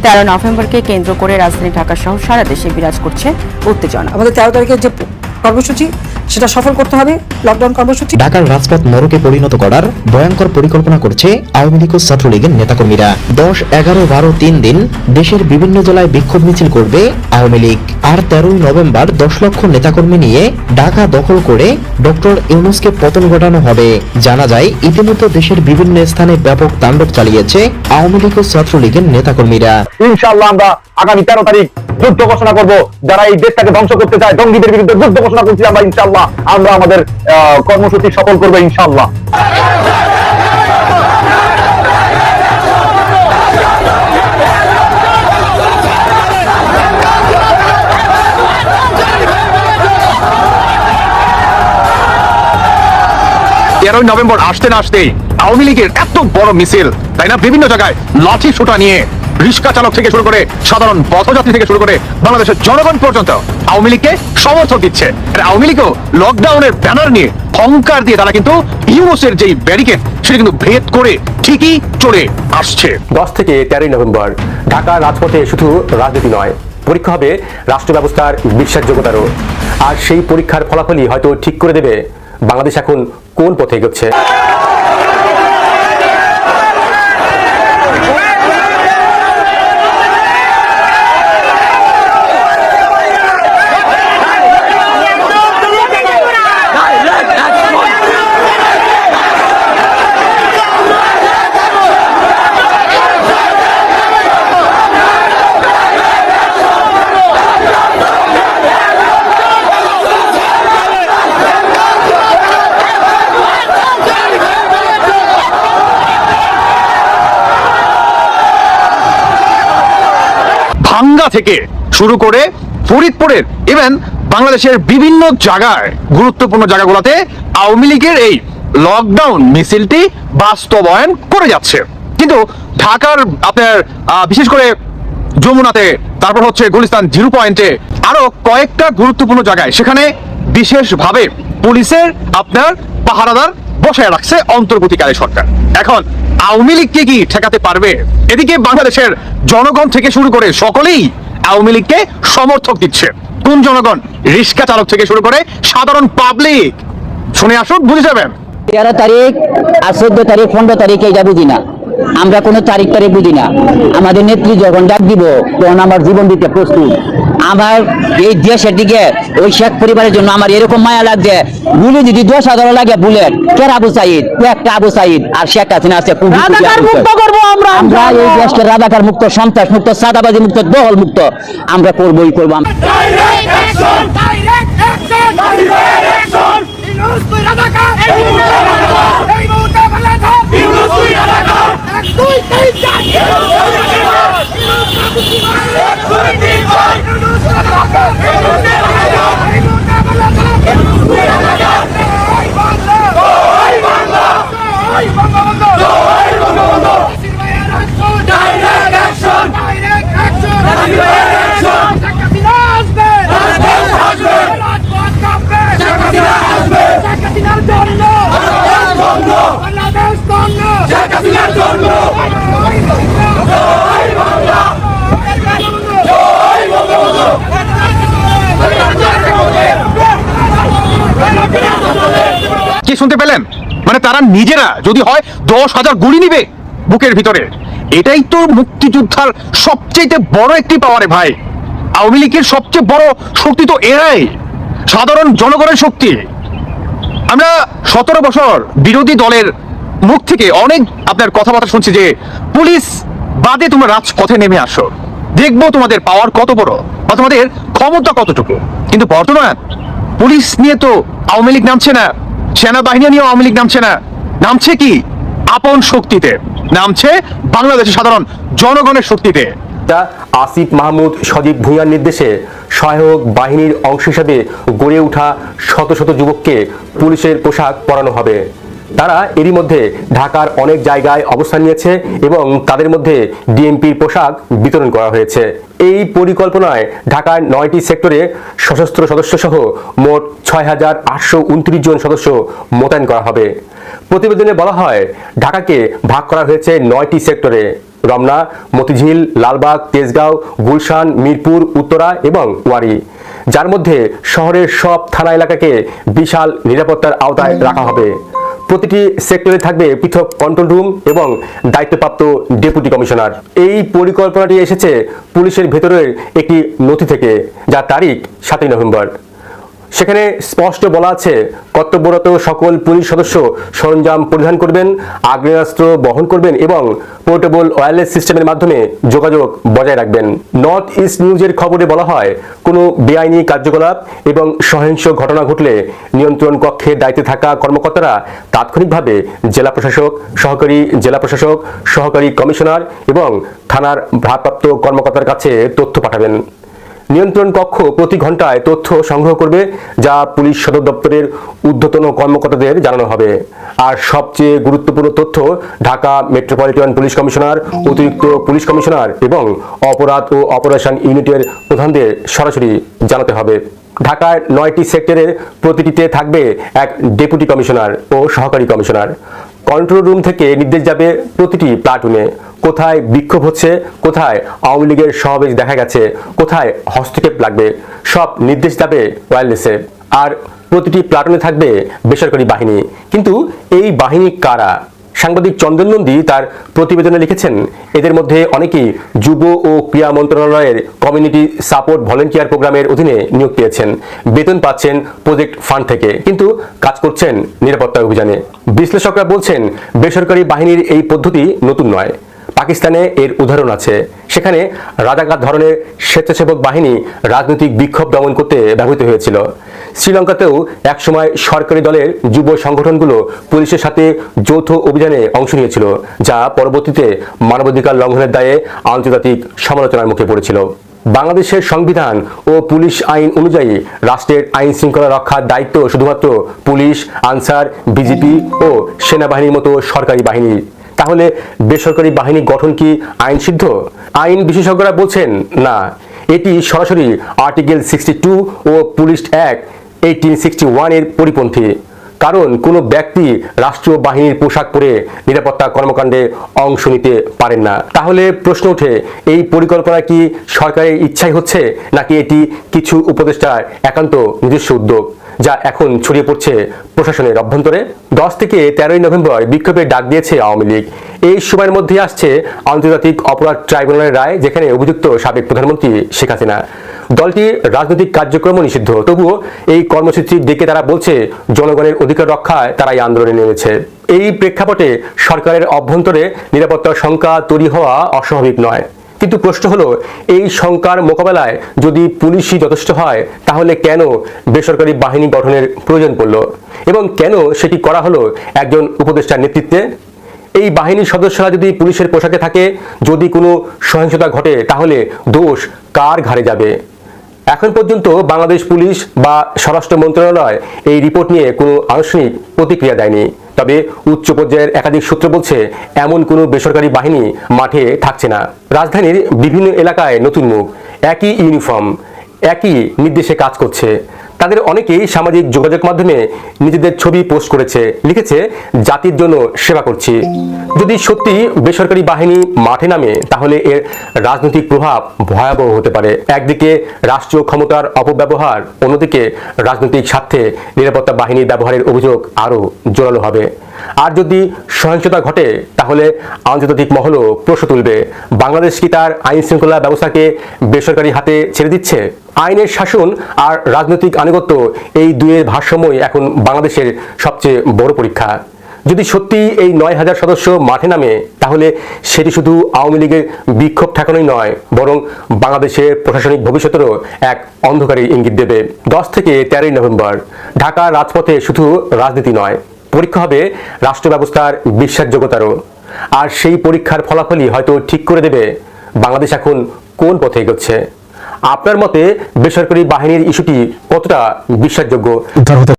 13 নভেম্বরকে কেন্দ্র করে রাজধানী ঢাকা সহ সারা দেশে বিরাজ করছে উত্তেজনা। আমাদের 13 তারিখের যে কর্মসূচি সেটা সফল করতে হবে। লকডাউন কর্মসূচি ঢাকার রাজপথ নরকে পরিণত করার ভয়ঙ্কর পরিকল্পনা করছে আওয়ামী লীগ ও ছাত্রলীগের নেতাকর্মীরা। 10, 11, 12, 3 দিন দেশের বিভিন্ন জেলায় বিক্ষোভ মিছিল করবে আওয়ামী লীগ। আর 13 নভেম্বর 10 লক্ষ নেতাকর্মী নিয়ে ঢাকা দখল করে ডক্টর ইউনূসকে পতন ঘটানো হবে। জানা যায় ইতিমধ্যে দেশের বিভিন্ন স্থানে ব্যাপক তাণ্ডব চালিয়েছে আওয়ামী লীগ ও ছাত্রলীগের নেতাকর্মীরা। ইনশাআল্লাহ আমরা আগামী 13 তারিখ যুদ্ধ ঘোষণা করব। যারা এই দেশটাকে ধ্বংস করতে চায়, জঙ্গিদের বিরুদ্ধে যুদ্ধ ঘোষণা করছি আমরা। ইনশাআল্লাহ আমরা আমাদের কর্মসূচি সফল করবো ইনশাআল্লাহ। নভেম্বর আসতে না আসতেই আওয়ামী লীগের এত বড় মিছিল, তাই না? বিভিন্ন জায়গায় লাঠি সোটা নিয়ে রিক্সা চালক থেকে শুরু করে সাধারণ পথযাত্রী থেকে শুরু করে বাংলাদেশের জনগণ পর্যন্ত আওয়ামী লীগকে সমর্থন দিচ্ছে। আওয়ামী লীগও লকডাউনের ব্যানার নিয়ে হংকার দিয়ে তারা কিন্তু ইউনূসের যেই ব্যারিকেড সেটা কিন্তু ভেদ করে ঠিকই চলে আসছে। 10 থেকে 13 নভেম্বর ঢাকার রাজপথে শুধু রাজনীতি নয়, পরীক্ষা হবে রাষ্ট্র ব্যবস্থার বিশ্বাসযোগ্যতারও। আর সেই পরীক্ষার ফলাফলই হয়তো ঠিক করে দেবে বাংলাদেশ এখন কোন পথে এগোচ্ছে। ভাঙ্গা থেকে শুরু করে ফরিদপুরের ইভেন বাংলাদেশের বিভিন্ন জায়গায় গুরুত্বপূর্ণ জায়গাগুলোতে আওয়ামী লীগের এই লকডাউন মিছিলটি বাস্তবায়ন করে যাচ্ছে। কিন্তু ঢাকার আপনার বিশেষ করে যমুনাতে, তারপর হচ্ছে গুলিস্তান 0 পয়েন্টে, আরো কয়েকটা গুরুত্বপূর্ণ জায়গায় সেখানে বিশেষভাবে পুলিশের আপনার পাহারাদার বসায় রাখছে অন্তর্বর্তীকালীন সরকার। এখন আওয়ামী লীগকে কি ঠেকাতে পারবে? এদিকে বাংলাদেশের জনগণ থেকে শুরু করে সকলেই আওয়ামী লীগকে সমর্থক দিচ্ছে। কোন জনগণ? রিক্সা চালক থেকে শুরু করে সাধারণ পাবলিক। শুনে আসুন, বুঝে যাবেন। 13 তারিখ আর 14 তারিখ 15 তারিখে এটা বুঝি না, আমরা কোনো তারিখ বুঝি না। আমাদের নেত্রী যখন ডাক দিব তখন আমার জীবন দিতে প্রস্তুত। আমার এই দেশের দিকে ওই শেখ পরিবারের জন্য আমার এরকম মায়া লাগছে। গুলি যদি 10,000 লাগে বুলেট, কে আবু সাইদ, একটা আবু সাইদ আর শেখ হাসিনা আছে। আমরা এই দেশকে রাজাকার মুক্ত, সন্ত্রাস মুক্ত, সাদাবাজি মুক্ত, দখল মুক্ত আমরা করবই করবো। কি শুনতে পেলেন? মানে তারা নিজেরা যদি হয় 10,000 গুলি নিবে বুকের ভিতরে। এটাই তো মুক্তিযোদ্ধার সবচেয়ে বড় একটি পাওয়ারে ভাই। আওয়ামী লীগের সবচেয়ে বড় শক্তি তো এরাই, সাধারণ জনগণের শক্তি। আমরা 17 বছর বিরোধী দলের মুখ থেকে অনেক আপনার কথাবার্তা শুনছি যে পুলিশ বাদে তোমরা রাজপথে নেমে আসো, দেখবো তোমাদের পাওয়ার কত বড় বা তোমাদের ক্ষমতা কতটুকু। কিন্তু বর্তমান পুলিশ নিয়ে তো আওয়ামী লীগ নামছে না, সেনাবাহিনী নিয়েও আওয়ামী লীগ নামছে না। নামছে কি? আপন শক্তিতে, নামছে বাংলাদেশের সাধারণ জনগণের শক্তিতে। আসিফ মাহমুদ সজীব ভূঁইয়ার নির্দেশে সহায়ক বাহিনীর অংশ হিসেবে গড়ে ওঠা শত শত যুবককে পুলিশের পোশাক পরানো হবে। তারা এরই মধ্যে ঢাকার অনেক জায়গায় অবস্থান নিয়েছে এবং তাদের মধ্যে ডিএমপির পোশাক বিতরণ করা হয়েছে। এই পরিকল্পনায় ঢাকার 9টি সেক্টরে সশস্ত্র সদস্য সহ মোট 6,829 জন সদস্য মোতায়েন করা হবে। প্রতিবেদনে বলা হয় ঢাকাকে ভাগ করা হয়েছে 9টি সেক্টরে। রমনা, মতিঝিল, লালবাগ, তেজগাঁও, গুলশান, মিরপুর, উত্তরা এবং ওয়ারী, যার মধ্যে শহরের সব থানা এলাকাকে বিশাল নিরাপত্তার আওতায় রাখা হবে। প্রতিটি সেক্টরে থাকবে পৃথক কন্ট্রোল রুম এবং দায়িত্বপ্রাপ্ত ডেপুটি কমিশনার। এই পরিকল্পনাটি এসেছে পুলিশের ভেতরের একটি নথি থেকে, যার তারিখ 7ই নভেম্বর। সেখানে স্পষ্ট বলা আছে, কর্তব্যরত সকল পুলিশ সদস্য সরঞ্জাম পরিধান করবেন, আগ্নেয়াস্ত্র বহন করবেন এবং পোর্টেবল ওয়্যারলেস সিস্টেমের মাধ্যমে যোগাযোগ বজায় রাখবেন। নর্থ ইস্ট নিউজের খবরে বলা হয়, কোনো বেআইনি কার্যকলাপ এবং সহিংস ঘটনা ঘটলে নিয়ন্ত্রণ কক্ষের দায়িত্বে থাকা কর্মকর্তারা তাৎক্ষণিকভাবে জেলা প্রশাসক, সহকারী জেলা প্রশাসক, সহকারী কমিশনার এবং থানার ভারপ্রাপ্ত কর্মকর্তার কাছে তথ্য পাঠাবেন। নিয়ন্ত্রণ কক্ষ প্রতি ঘন্টায় তথ্য সংগ্রহ করবে, যা পুলিশ সদর দপ্তরের ঊর্ধ্বতন কর্মকর্তাদের জানানো হবে। আর সবচেয়ে গুরুত্বপূর্ণ তথ্য ঢাকা মেট্রোপলিটন পুলিশ কমিশনার, অতিরিক্ত পুলিশ কমিশনার এবং অপরাধ ও অপারেশন ইউনিটের প্রধানদের সরাসরি জানাতে হবে। ঢাকার 9টি সেক্টরের প্রতিটিতে থাকবে এক ডেপুটি কমিশনার ও সহকারী কমিশনার। কন্ট্রোল রুম থেকে নির্দেশ যাবে প্রতিটি প্লাটুনে, কোথায় বিক্ষোভ হচ্ছে, কোথায় আওয়ামী লীগের সমাবেশ দেখা গেছে, কোথায় হস্তক্ষেপ লাগবে, সব নির্দেশ যাবে ওয়্যারলেসে। আর প্রতিটি প্লাটুনে থাকবে বেসরকারি বাহিনী। কিন্তু এই বাহিনী কারা? সাংবাদিক চন্দন নন্দী তার প্রতিবেদনে লিখেছেন, এদের মধ্যে অনেকেই যুব ও ক্রীড়া মন্ত্রণালয়ের কমিউনিটি সাপোর্ট ভলেন্টিয়ার প্রোগ্রামের অধীনে নিয়োগ পেয়েছেন, বেতন পাচ্ছেন প্রজেক্ট ফান্ড থেকে, কিন্তু কাজ করছেন নিরাপত্তা অভিযানে। বিশ্লেষকরা বলছেন, বেসরকারি বাহিনীর এই পদ্ধতি নতুন নয়। পাকিস্তানে এর উদাহরণ আছে। সেখানে রাজাকার ধরনের স্বেচ্ছাসেবক বাহিনী রাজনৈতিক বিক্ষোভ দমন করতে ব্যবহৃত হয়েছিল। শ্রীলঙ্কাতেও একসময় সরকারি দলের যুব সংগঠনগুলো পুলিশের সাথে যৌথ অভিযানে অংশ নিয়েছিল, যা পরবর্তীতে মানবাধিকার লঙ্ঘনের দায়ে আন্তর্জাতিক সমালোচনার মুখে পড়েছিল। বাংলাদেশের সংবিধান ও পুলিশ আইন অনুযায়ী রাষ্ট্রের আইন শৃঙ্খলা রক্ষার দায়িত্ব শুধুমাত্র পুলিশ, আনসার, বিজিপি ও সেনাবাহিনীর মতো সরকারি বাহিনী। তাহলে বেসরকারি বাহিনী গঠন কি আইন সিদ্ধ? আইন বিশেষজ্ঞরা বলছেন না, এটি সরাসরি আর্টিকেল 62 ও পুলিশ অ্যাক্ট 1861 এর পরিপন্থী। কারণ কোনো ব্যক্তি রাষ্ট্রীয় বাহিনীর পোশাক পরে নিরাপত্তা কর্মকাণ্ডে অংশ নিতে পারেন না। তাহলে প্রশ্ন ওঠে, এই পরিকল্পনা কি সরকারের ইচ্ছাই হচ্ছে, নাকি এটি কিছু উপদেষ্টার একান্ত নিজস্ব উদ্যোগ, যা এখন ছড়িয়ে পড়ছে প্রশাসনের অভ্যন্তরে? 10 থেকে 13ই নভেম্বর বিক্ষোভের ডাক দিয়েছে আওয়ামী লীগ। এই সময়ের মধ্যে আসছে আন্তর্জাতিক অপরাধ ট্রাইব্যুনালের রায়, যেখানে অভিযুক্ত সাবেক প্রধানমন্ত্রী শেখ হাসিনা। দলটির রাজনৈতিক কার্যক্রম নিষিদ্ধ, তবুও এই কর্মসূচি ডেকে তারা বলছে জনগণের অধিকার রক্ষায় তারাই আন্দোলনে নেমেছে। এই প্রেক্ষাপটে সরকারের অভ্যন্তরে নিরাপত্তার শঙ্কা তৈরি হওয়া অস্বাভাবিক নয়। কিন্তু প্রশ্ন হলো, এই শঙ্কার মোকাবেলায় যদি পুলিশই যথেষ্ট হয়, তাহলে কেন বেসরকারি বাহিনী গঠনের প্রয়োজন পড়ল এবং কেন সেটি করা হলো একজন উপদেষ্টার নেতৃত্বে? এই বাহিনীর সদস্যরা যদি পুলিশের পোশাকে থাকে, যদি কোনো সহিংসতা ঘটে, তাহলে দোষ কার ঘাড়ে যাবে? এখন পর্যন্ত বাংলাদেশ পুলিশ বা স্বরাষ্ট্র মন্ত্রণালয় এই রিপোর্ট নিয়ে কোনো আনুষ্ঠানিক প্রতিক্রিয়া দেয়নি। তবে উচ্চ পর্যায়ের একাধিক সূত্র বলছে, এমন কোনো বেসরকারি বাহিনী মাঠে থাকছে না। রাজধানীর বিভিন্ন এলাকায় নতুন মুখ, একই ইউনিফর্ম, একই নির্দেশে কাজ করছে। তাদের অনেকেই সামাজিক যোগাযোগ মাধ্যমে নিজেদের ছবি পোস্ট করেছে, লিখেছে, জাতির জন্য সেবা করছি। যদি সত্যি বেসরকারি বাহিনী মাঠে নামে, তাহলে এর রাজনৈতিক প্রভাব ভয়াবহ হতে পারে। একদিকে রাষ্ট্রীয় ক্ষমতার অপব্যবহার, অন্যদিকে রাজনৈতিক স্বার্থে নিরাপত্তা বাহিনীর ব্যবহারের অভিযোগ আরও জোরালো হবে। আর যদি সহিংসতা ঘটে, তাহলে আন্তর্জাতিক মহলও প্রশ্ন তুলবে, বাংলাদেশ কি তার আইন শৃঙ্খলা ব্যবস্থাকে বেসরকারি হাতে ছেড়ে দিচ্ছে? আইনের শাসন আর রাজনৈতিক আনুগত্য, এই দুয়ের ভারসাম্যই এখন বাংলাদেশের সবচেয়ে বড় পরীক্ষা। যদি সত্যি এই 9000 সদস্য মাঠে নামে, তাহলে সেটি শুধু আওয়ামী লীগের বিক্ষোভ ঠেকানোই নয়, বরং বাংলাদেশের প্রশাসনিক ভবিষ্যতেরও এক অন্ধকারী ইঙ্গিত দেবে। 10 থেকে 13ই নভেম্বর ঢাকার রাজপথে শুধু রাজনীতি নয়, পরীক্ষা হবে রাষ্ট্র ব্যবস্থার বিশ্বাসযোগ্যতারও। আর সেই পরীক্ষার ফলাফলই হয়তো ঠিক করে দেবে বাংলাদেশ এখন কোন পথে এগোচ্ছে। আপনার মতে বেসরকারি বাহিনীর ইস্যুটি কতটা বিশ্বাসযোগ্য?